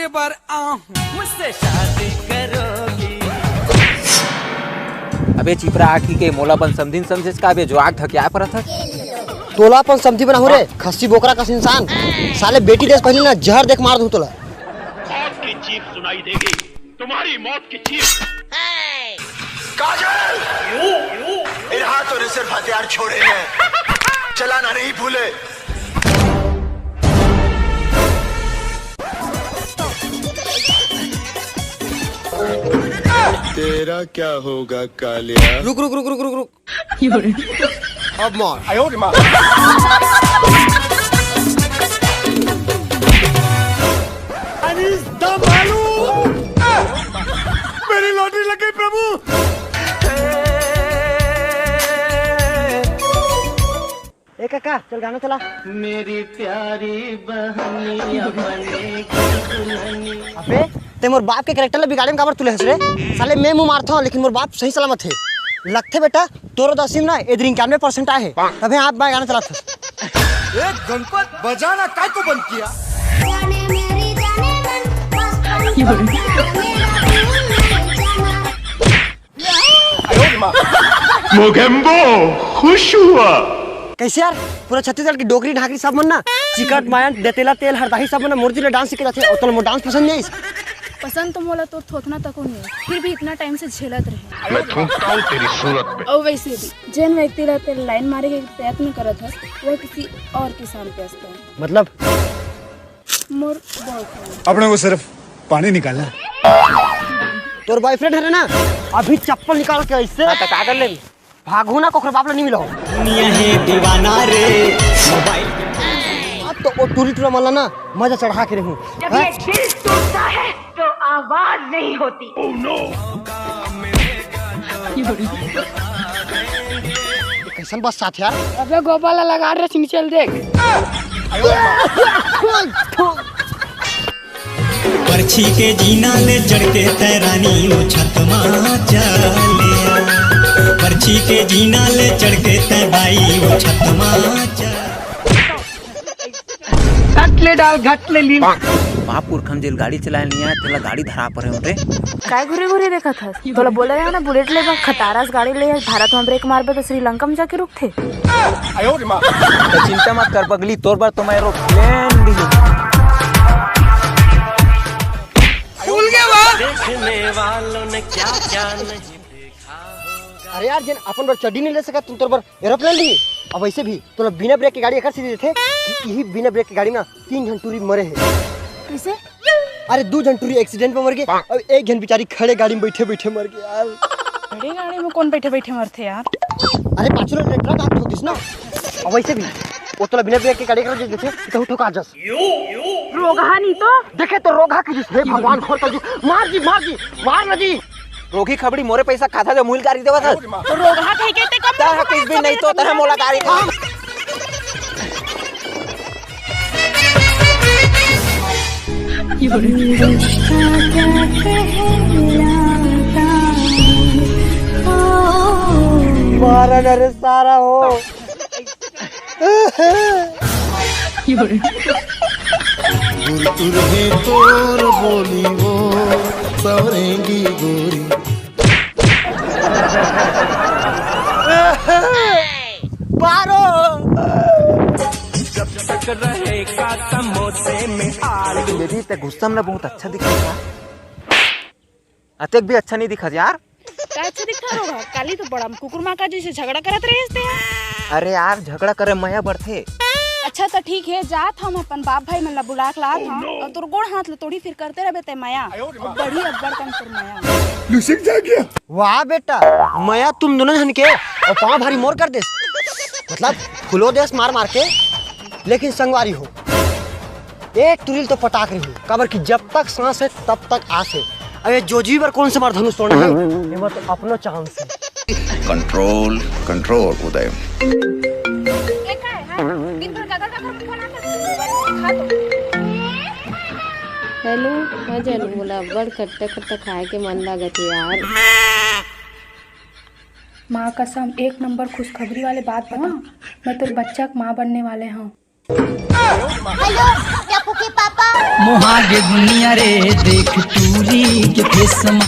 पहले बार मुझसे शादी करोगी। अबे चिपरा आखी के मोलापन समझिन समझेस का बे जो आग थके पर था तोलापन समझी बना हो रे खस्सी बोकरा का इंसान साले बेटी देश पहले ना जहर देख मार दूं तोला। मौत की चीख सुनाई देगी, तुम्हारी मौत की चीख। काजल इन हाथों ने सिर्फ हथियार छोड़े हैं, चलाना नहीं भूले। तेरा क्या होगा कालिया? रुक रुक रुक रुक रुक रुक अब मार। मेरी लॉटरी लग गई प्रभु। ए काका चल गाना चला। मेरी प्यारी बहनिया बनेगी दुल्हनी। अबे ते मोर बाप के कैरेक्टर ले बिगाड़े में काबर तुले हंस रे साले मैं मुंह मारता हूं लेकिन मोर बाप सही सलामत है। लगते बेटा तोरो दसीम ना इधर 91% आए है। अबे आप बाय गाना चला था। एक गणपत बजाना काय को बंद किया? मोगेम्बो खुश हुआ। कैसे यार पूरा छत्तीसगढ़ की डोगरी ढाकरी सब मन ना चिकट मायन देतेला तेल हरदाही सब मन मोर जिले डांस सीखे जाते और तो मोर डांस पसंद नहीं। पसंद तो मोला तो थोथना तक नहीं फिर भी इतना टाइम से झेलत रहे। मैं थूकता हूँ तेरी सूरत पे। और वैसे भी जिन व्यक्ति रहते लाइन मारे के प्रयत्न करत है वह किसी और किसान पे है। मतलब मोर बॉयफ्रेंड अपने को सिर्फ पानी निकालना है। तोर बॉयफ्रेंड है ना अभी चप्पल निकाल के ऐसे का कर ले भागू ना कोखर बाप नहीं मिलो। दुनिया है दीवाना रे मोबाइल। अब तो ओ टूरी टूरा माला ना मजा चढ़ा के रहूं। जब ये दिल टूटता है तो आवाज नहीं होती। Oh no! कैसन बस साथ यार। अबे गोपाला लगा रहे सिंह चल देख। पर्ची के जीना ले चढ़ के तैरानी वो छतमा चलिया। पर्ची के जीना ले चढ़ के तैबाई वो छतमा घटले डाल घटले ली महापुर खमजेल गाड़ी चलाए लिया तेला गाड़ी धरा पर है उठे काय घुरे घुरे देखा था तोला बोला है ना बुलेट ले खटारास गाड़ी ले भारत में ब्रेक मारबे तो श्रीलंका में जाके रुकथे। तो चिंता मत कर पगली तोर बार तो मैं एरोप्लेन दी भूल गया वाह। देखने वालों ने क्या क्या नहीं देखा होगा। अरे यार जिन अपन बार चड्डी नहीं ले सका तुम तोर बार एरोप्लेन ली। अब वैसे भी तो बिना ब्रेक की गाड़ी एक सीधे थे कि यही बिना ब्रेक की गाड़ी में 3 जन टूरी मरे हैं। कैसे? अरे 2 जन टूरी एक्सीडेंट में मर गए और 1 जन बेचारी खड़े गाड़ी में बैठे बैठे मर गई यार। बड़ी गाड़ी में कौन बैठे बैठे मरते यार। अरे पाछुरा ट्रक आत होतिस ना। अब वैसे भी वो तो बिना ब्रेक की गाड़ी कर देते तो ठोका जस रोगा नहीं तो देखे तो रोगा के जिस हे भगवान खोल कर मार ना जी। रोगी खबड़ी मोरे पैसा खाता जो मूल गाड़ी देवा था तो रोगा कह के ते कब ता किस भी नहीं तो तरह मोला गाड़ी का मारा ना रे सारा हो। तुरहे तोर बोली वो सवरेंगी गोरी। बारो जब तक रहेगा समोसे में आलू। बेबी ते गुस्सा में बहुत अच्छा दिख रहा अतेक भी अच्छा नहीं दिखा यार। का अच्छा दिखता होगा काली तो बड़ा कुकुर माँ का जैसे झगड़ा करत रहे थे। अरे यार झगड़ा करे मया बढ़ते। अच्छा तो ठीक है जात हम अपन बाप भाई मन ला बुला के लात हम और तोर गोड़ हाथ ले तोड़ी फिर करते रहबे ते माया बड़ी अब्बड़ कम तोर माया लुसिक जा गया। वाह बेटा मया तुम दोनों जन के और पाँव भारी मोर कर देस मतलब फुलो देस मार मार के लेकिन संगवारी हो। एक तुरिल तो पटाक रही कबर की जब तक सांस है तब तक आस है। अरे जो जी पर कौन से मार धनुष तोड़ना है ये तो अपनो चांस है। कंट्रोल कंट्रोल उदय। हेलो हाँ जानू बोला बड़ खट्टा खट्टा खाए के मन लागत है यार। माँ कसम 1 नंबर खुशखबरी वाले बात बता मैं तेरे बच्चा का माँ बनने वाले हूँ। हेलो टप्पू के पापा मोहागे दुनिया रे देख टूरी के फेसमा